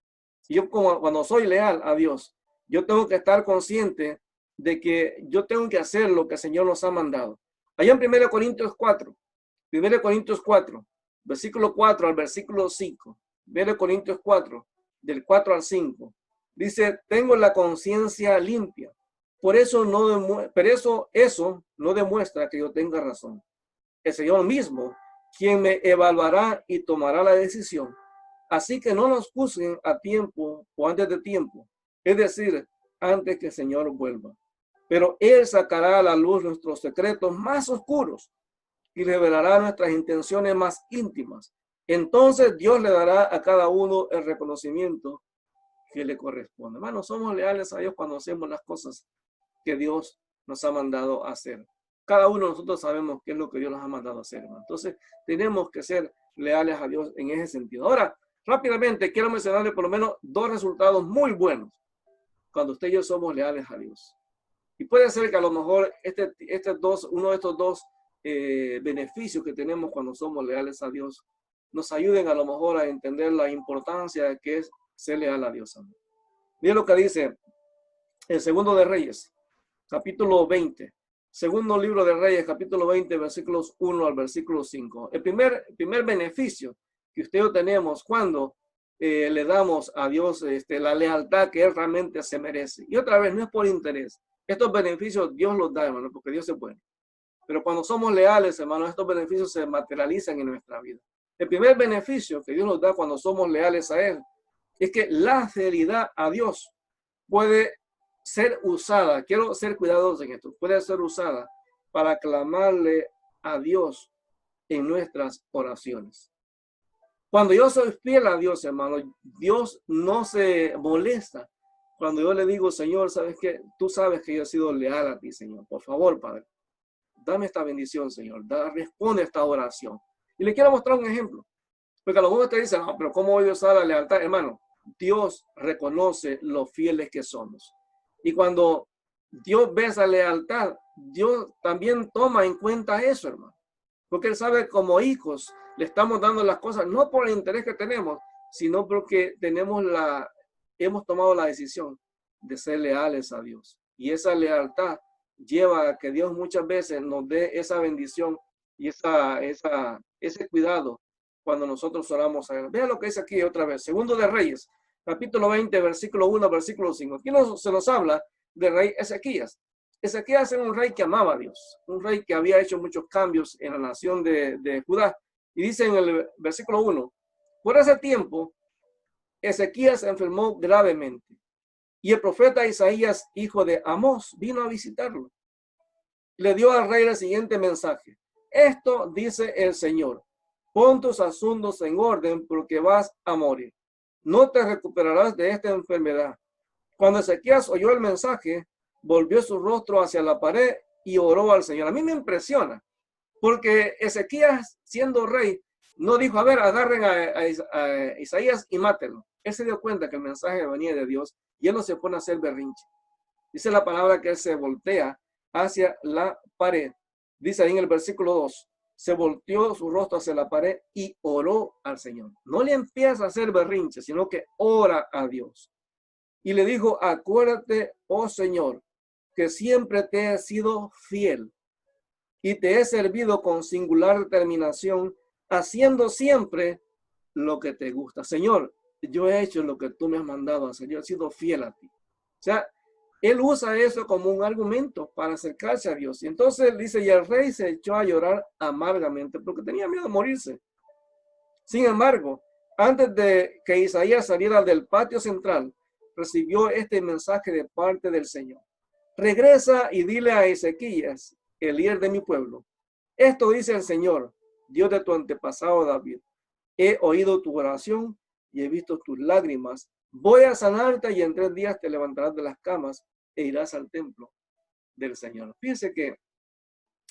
Y yo, cuando soy leal a Dios, yo tengo que estar consciente de que yo tengo que hacer lo que el Señor nos ha mandado. Allá en 1 Corintios 4, versículo 4 al versículo 5. 1 Corintios 4, del 4 al 5. Dice, tengo la conciencia limpia. Por eso eso no demuestra que yo tenga razón. El Señor mismo, quien me evaluará y tomará la decisión. Así que no nos juzguen a tiempo o antes de tiempo, es decir, antes que el Señor vuelva. Pero Él sacará a la luz nuestros secretos más oscuros y revelará nuestras intenciones más íntimas. Entonces Dios le dará a cada uno el reconocimiento que le corresponde. Hermanos, somos leales a Dios cuando hacemos las cosas que Dios nos ha mandado a hacer. Cada uno de nosotros sabemos qué es lo que Dios nos ha mandado a hacer, hermano. Entonces, tenemos que ser leales a Dios en ese sentido. Ahora, rápidamente, quiero mencionarle por lo menos dos resultados muy buenos cuando usted y yo somos leales a Dios. Y puede ser que a lo mejor uno de estos dos beneficios que tenemos cuando somos leales a Dios nos ayuden a lo mejor a entender la importancia que es ser leal a Dios. Miren lo que dice el segundo de Reyes, capítulo 20. Segundo libro de Reyes, capítulo 20, versículos 1 al versículo 5. El primer beneficio que usted y yo tenemos cuando le damos a Dios la lealtad que Él realmente se merece. Y otra vez, no es por interés. Estos beneficios Dios los da, hermano, porque Dios es bueno. Pero cuando somos leales, hermano, estos beneficios se materializan en nuestra vida. El primer beneficio que Dios nos da cuando somos leales a Él es que la fidelidad a Dios puede ser usada, quiero ser cuidadoso en esto, puede ser usada para clamarle a Dios en nuestras oraciones. Cuando yo soy fiel a Dios, hermano, Dios no se molesta. Cuando yo le digo, Señor, ¿sabes qué? Tú sabes que yo he sido leal a ti, Señor. Por favor, Padre, dame esta bendición, Señor. Responde esta oración. Y le quiero mostrar un ejemplo. Porque a lo mejor te dicen, no, pero ¿cómo voy a usar la lealtad? Hermano, Dios reconoce lo fieles que somos. Y cuando Dios ve esa lealtad, Dios también toma en cuenta eso, hermano. Porque Él sabe como hijos le estamos dando las cosas, no por el interés que tenemos, sino porque hemos tomado la decisión de ser leales a Dios. Y esa lealtad lleva a que Dios muchas veces nos dé esa bendición y ese cuidado cuando nosotros oramos a Él. Vean lo que dice aquí otra vez. Segundo de Reyes, capítulo 20, versículo 1, versículo 5. Aquí se nos habla del rey Ezequías. Ezequías era un rey que amaba a Dios, un rey que había hecho muchos cambios en la nación de Judá. Y dice en el versículo 1, por ese tiempo, Ezequías se enfermó gravemente. Y el profeta Isaías, hijo de Amós, vino a visitarlo. Le dio al rey el siguiente mensaje. Esto dice el Señor, pon tus asuntos en orden porque vas a morir. No te recuperarás de esta enfermedad. Cuando Ezequías oyó el mensaje, volvió su rostro hacia la pared y oró al Señor. A mí me impresiona, porque Ezequías, siendo rey, no dijo, a ver, agarren a Isaías y mátenlo. Él se dio cuenta que el mensaje venía de Dios y él no se pone a hacer berrinche. Dice la palabra que él se voltea hacia la pared. Dice ahí en el versículo 2, se volteó su rostro hacia la pared y oró al Señor. No le empieza a hacer berrinche, sino que ora a Dios. Y le dijo, acuérdate, oh Señor, que siempre te he sido fiel y te he servido con singular determinación, haciendo siempre lo que te gusta. Señor, yo he hecho lo que tú me has mandado a hacer, yo he sido fiel a ti. O sea, él usa eso como un argumento para acercarse a Dios. Y entonces dice, y el rey se echó a llorar amargamente porque tenía miedo de morirse. Sin embargo, antes de que Isaías saliera del patio central, recibió este mensaje de parte del Señor. Regresa y dile a Ezequías, el líder de mi pueblo. Esto dice el Señor, Dios de tu antepasado David. He oído tu oración y he visto tus lágrimas. Voy a sanarte y en 3 días te levantarás de las camas e irás al templo del Señor. Fíjense que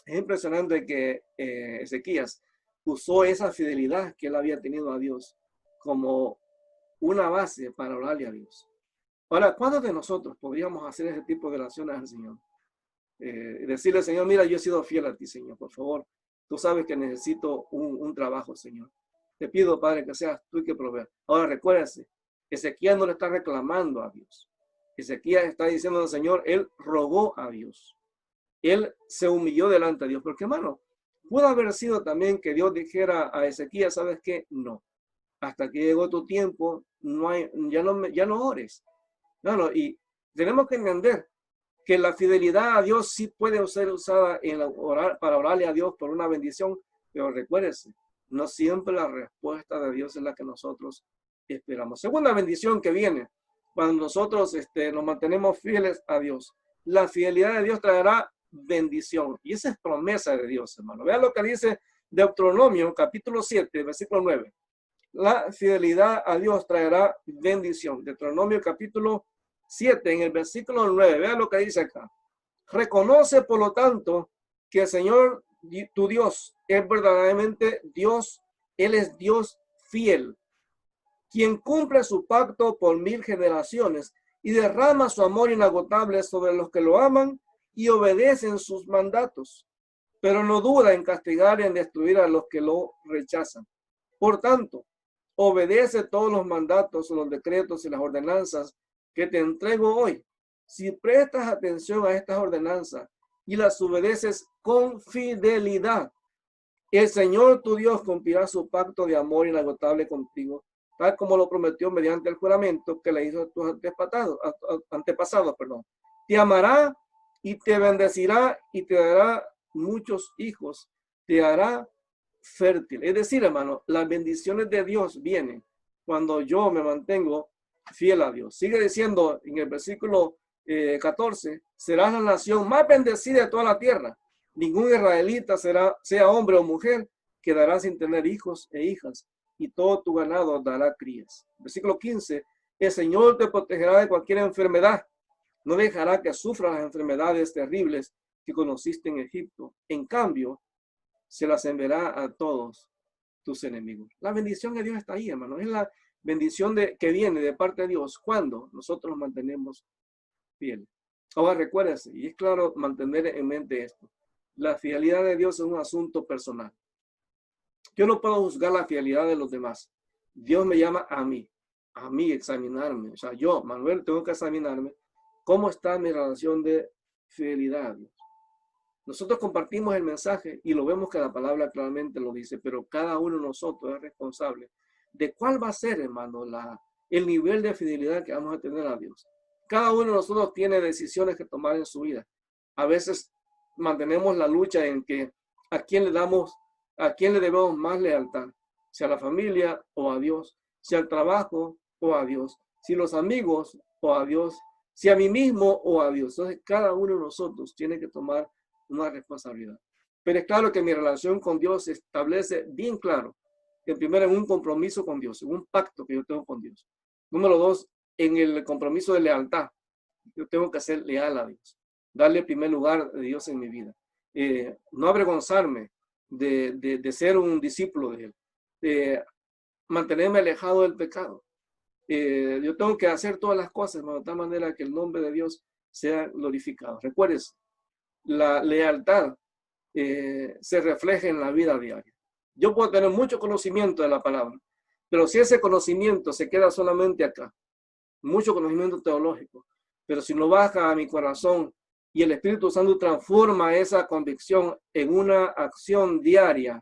es impresionante que Ezequías usó esa fidelidad que él había tenido a Dios como una base para orarle a Dios. Ahora, ¿cuántos de nosotros podríamos hacer ese tipo de oraciones al Señor? Decirle, Señor, mira, yo he sido fiel a ti, Señor, por favor. Tú sabes que necesito un trabajo, Señor. Te pido, Padre, que seas tú el que provea. Ahora, recuérdese, Ezequías no le está reclamando a Dios. Ezequías está diciendo al Señor, él rogó a Dios. Él se humilló delante de Dios. Porque, hermano, Pudo haber sido también que Dios dijera a Ezequías, ¿sabes qué? No, hasta que llegó tu tiempo, no hay, ya no ores. No, no, y tenemos que entender que la fidelidad a Dios sí puede ser usada para orarle a Dios por una bendición, pero recuérdese, no siempre la respuesta de Dios es la que nosotros esperamos. Segunda bendición que viene cuando nosotros nos mantenemos fieles a Dios. La fidelidad de Dios traerá bendición, y esa es promesa de Dios, hermano. Vean lo que dice Deuteronomio capítulo 7, versículo 9. La fidelidad a Dios traerá bendición. Deuteronomio capítulo 7, en el versículo 9. Vean lo que dice acá. Reconoce, por lo tanto, que el Señor, tu Dios, es verdaderamente Dios. Él es Dios fiel, quien cumple su pacto por 1000 generaciones y derrama su amor inagotable sobre los que lo aman y obedecen sus mandatos, pero no duda en castigar y en destruir a los que lo rechazan. Por tanto, obedece todos los mandatos, los decretos y las ordenanzas que te entrego hoy. Si prestas atención a estas ordenanzas y las obedeces con fidelidad, el Señor tu Dios cumplirá su pacto de amor inagotable contigo, tal como lo prometió mediante el juramento que le hizo a tus antepasados. Te amará y te bendecirá y te dará muchos hijos, te hará fértil. Es decir, hermano, las bendiciones de Dios vienen cuando yo me mantengo fiel a Dios. Sigue diciendo en el versículo 14, serás la nación más bendecida de toda la tierra. Ningún israelita sea hombre o mujer, quedará sin tener hijos e hijas, y todo tu ganado dará crías. Versículo 15, el Señor te protegerá de cualquier enfermedad. No dejará que sufras las enfermedades terribles que conociste en Egipto. En cambio, se las enviará a todos tus enemigos. La bendición de Dios está ahí, hermano. Es la bendición que viene de parte de Dios cuando nosotros nos mantenemos fieles. Ahora recuérdese, y es claro mantener en mente esto. La fidelidad de Dios es un asunto personal. Yo no puedo juzgar la fidelidad de los demás. Dios me llama a mí examinarme. O sea, yo, Manuel, tengo que examinarme cómo está mi relación de fidelidad a Dios. Nosotros compartimos el mensaje y lo vemos que la palabra claramente lo dice, pero cada uno de nosotros es responsable de cuál va a ser, hermano, el nivel de fidelidad que vamos a tener a Dios. Cada uno de nosotros tiene decisiones que tomar en su vida. A veces mantenemos la lucha en que a quién le debemos más lealtad, si a la familia o a Dios, si al trabajo o a Dios, si los amigos o a Dios, si a mí mismo o a Dios. Entonces, cada uno de nosotros tiene que tomar una responsabilidad. Pero es claro que mi relación con Dios se establece bien claro, que primero en un compromiso con Dios, en un pacto que yo tengo con Dios. Número 2, en el compromiso de lealtad. Yo tengo que ser leal a Dios, darle el primer lugar de Dios en mi vida. No avergonzarme de ser un discípulo de Él, mantenerme alejado del pecado. Yo tengo que hacer todas las cosas de tal manera que el nombre de Dios sea glorificado. Recuerdes, la lealtad se refleja en la vida diaria. Yo puedo tener mucho conocimiento de la palabra, pero si ese conocimiento se queda solamente acá, mucho conocimiento teológico, pero si no baja a mi corazón y el Espíritu Santo transforma esa convicción en una acción diaria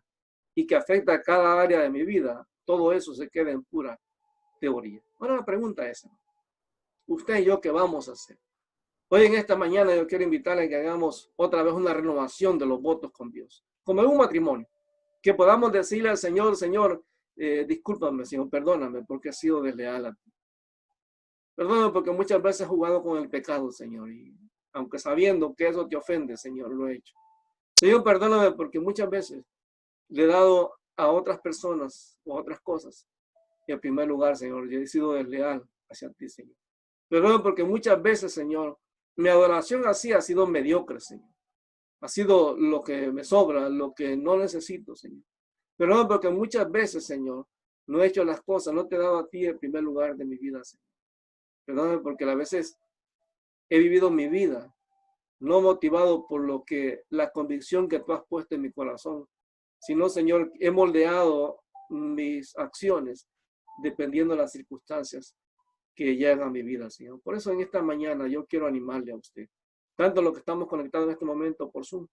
y que afecta a cada área de mi vida, todo eso se queda en pura teoría. Ahora la pregunta es, usted y yo, ¿qué vamos a hacer? Hoy en esta mañana yo quiero invitarle a que hagamos otra vez una renovación de los votos con Dios, como en un matrimonio, que podamos decirle al Señor, Señor, discúlpame, Señor, perdóname porque he sido desleal a ti. Perdóname porque muchas veces he jugado con el pecado, Señor, y aunque sabiendo que eso te ofende, Señor, lo he hecho. Señor, perdóname porque muchas veces le he dado a otras personas o a otras cosas. Y en primer lugar, Señor, yo he sido desleal hacia ti, Señor. Perdóname porque muchas veces, Señor, mi adoración así ha sido mediocre, Señor. Ha sido lo que me sobra, lo que no necesito, Señor. Perdóname porque muchas veces, Señor, no he hecho las cosas, no te he dado a ti el primer lugar de mi vida, Señor. Perdóname porque a veces he vivido mi vida no motivado por la convicción que tú has puesto en mi corazón, sino, Señor, he moldeado mis acciones dependiendo de las circunstancias que llegan a mi vida, Señor. Por eso en esta mañana yo quiero animarle a usted, tanto los que estamos conectados en este momento por Zoom,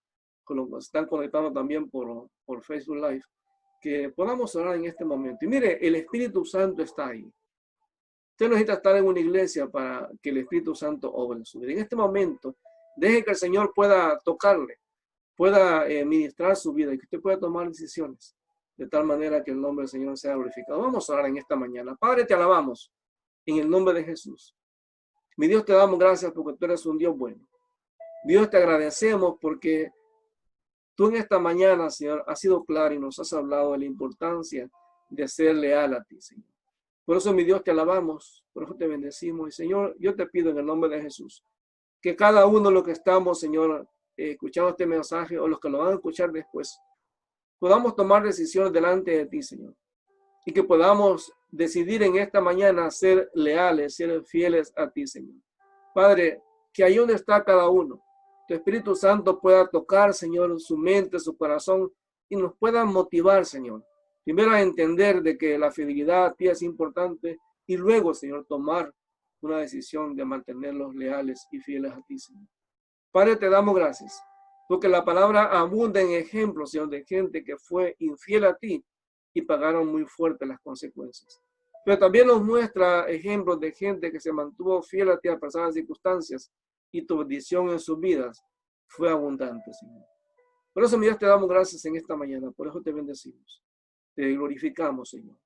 están conectando también por Facebook Live, que podamos orar en este momento. Y mire, el Espíritu Santo está ahí. Usted no necesita estar en una iglesia para que el Espíritu Santo obre en su vida. En este momento, deje que el Señor pueda tocarle, pueda ministrar su vida y que usted pueda tomar decisiones de tal manera que el nombre del Señor sea glorificado. Vamos a orar en esta mañana. Padre, te alabamos en el nombre de Jesús. Mi Dios, te damos gracias porque tú eres un Dios bueno. Dios, te agradecemos porque tú en esta mañana, Señor, has sido claro y nos has hablado de la importancia de ser leal a ti, Señor. Por eso, mi Dios, te alabamos, por eso te bendecimos. Y, Señor, yo te pido en el nombre de Jesús que cada uno de los que estamos, Señor, escuchando este mensaje o los que lo van a escuchar después, podamos tomar decisiones delante de ti, Señor. Y que podamos decidir en esta mañana ser leales, ser fieles a ti, Señor. Padre, que ahí donde está cada uno, tu Espíritu Santo pueda tocar, Señor, su mente, su corazón y nos pueda motivar, Señor. Primero a entender de que la fidelidad a ti es importante y luego, Señor, tomar una decisión de mantenerlos leales y fieles a ti, Señor. Padre, te damos gracias porque la palabra abunda en ejemplos, Señor, de gente que fue infiel a ti y pagaron muy fuerte las consecuencias. Pero también nos muestra ejemplos de gente que se mantuvo fiel a ti a pesar de las circunstancias y tu bendición en sus vidas fue abundante, Señor. Por eso, mi Dios, te damos gracias en esta mañana. Por eso te bendecimos. Te glorificamos, Señor.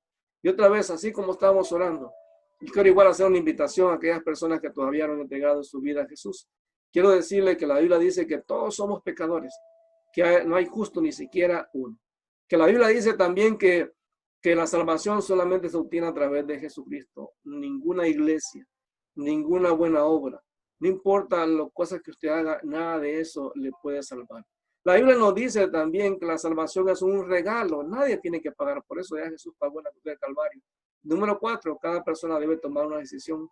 Y otra vez, así como estábamos orando, y quiero igual hacer una invitación a aquellas personas que todavía no han entregado su vida a Jesús. Quiero decirle que la Biblia dice que todos somos pecadores, que no hay justo ni siquiera uno. Que la Biblia dice también que la salvación solamente se obtiene a través de Jesucristo. Ninguna iglesia, ninguna buena obra, no importa las cosas que usted haga, nada de eso le puede salvar. La Biblia nos dice también que la salvación es un regalo. Nadie tiene que pagar por eso. Ya Jesús pagó en la cruz del Calvario. Número 4, cada persona debe tomar una decisión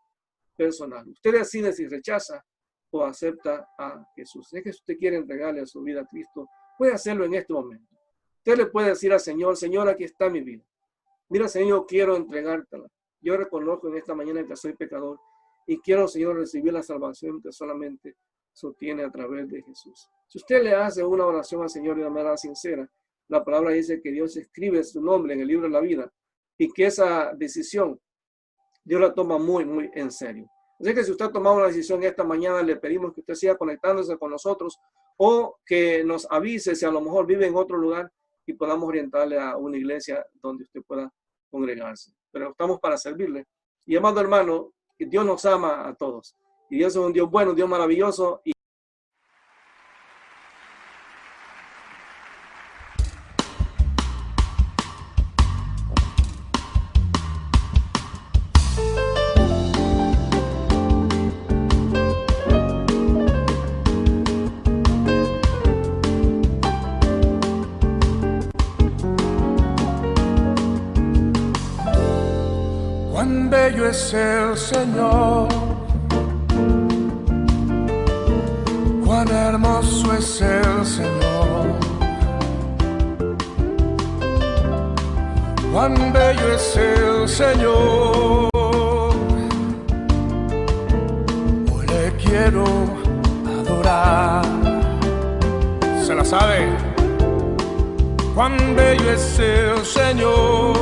personal. Usted decide si rechaza o acepta a Jesús. Si es que usted quiere entregarle su vida a Cristo, puede hacerlo en este momento. Usted le puede decir al Señor, Señor, aquí está mi vida. Mira, Señor, yo quiero entregártela. Yo reconozco en esta mañana que soy pecador y quiero, Señor, recibir la salvación que solamente se obtiene a través de Jesús. Si usted le hace una oración al Señor de manera sincera, la palabra dice que Dios escribe su nombre en el libro de la vida y que esa decisión Dios la toma muy, muy en serio. Así que si usted ha tomado una decisión esta mañana, le pedimos que usted siga conectándose con nosotros o que nos avise si a lo mejor vive en otro lugar y podamos orientarle a una iglesia donde usted pueda congregarse. Pero estamos para servirle. Y amado hermano, Dios nos ama a todos. Y Dios es un Dios bueno, un Dios maravilloso. Y cuán bello es el Señor, cuán hermoso es el Señor, cuán bello es el Señor. Hoy le quiero adorar. ¿Se la sabe? Cuán bello es el Señor,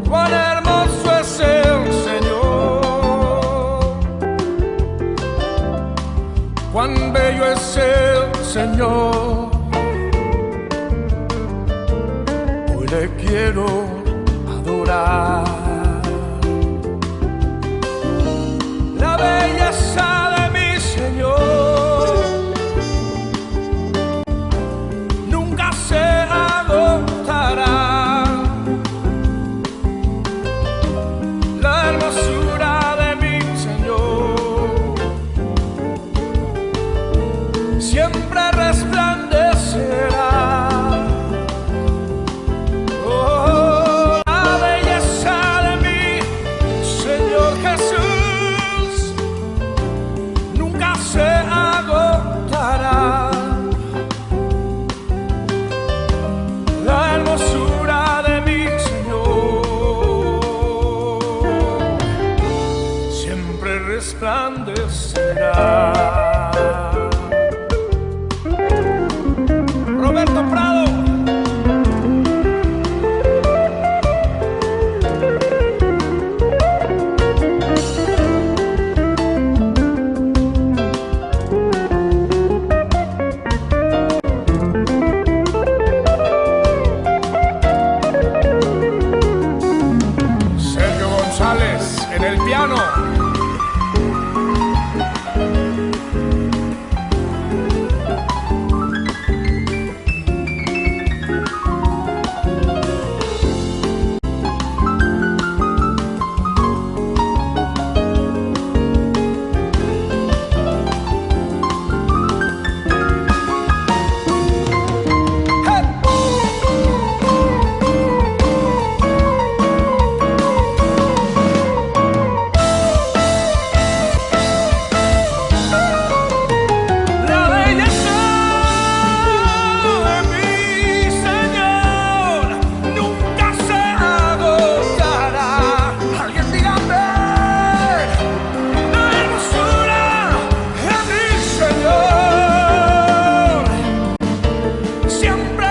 cuán hermoso es el Señor, cuán bello es el Señor. Hoy le quiero adorar. La belleza de mi Señor nunca se agotará. Siempre resplandecerá. Oh, la belleza de mi Señor Jesús nunca se agotará. La hermosura de mi Señor siempre resplandecerá. siempre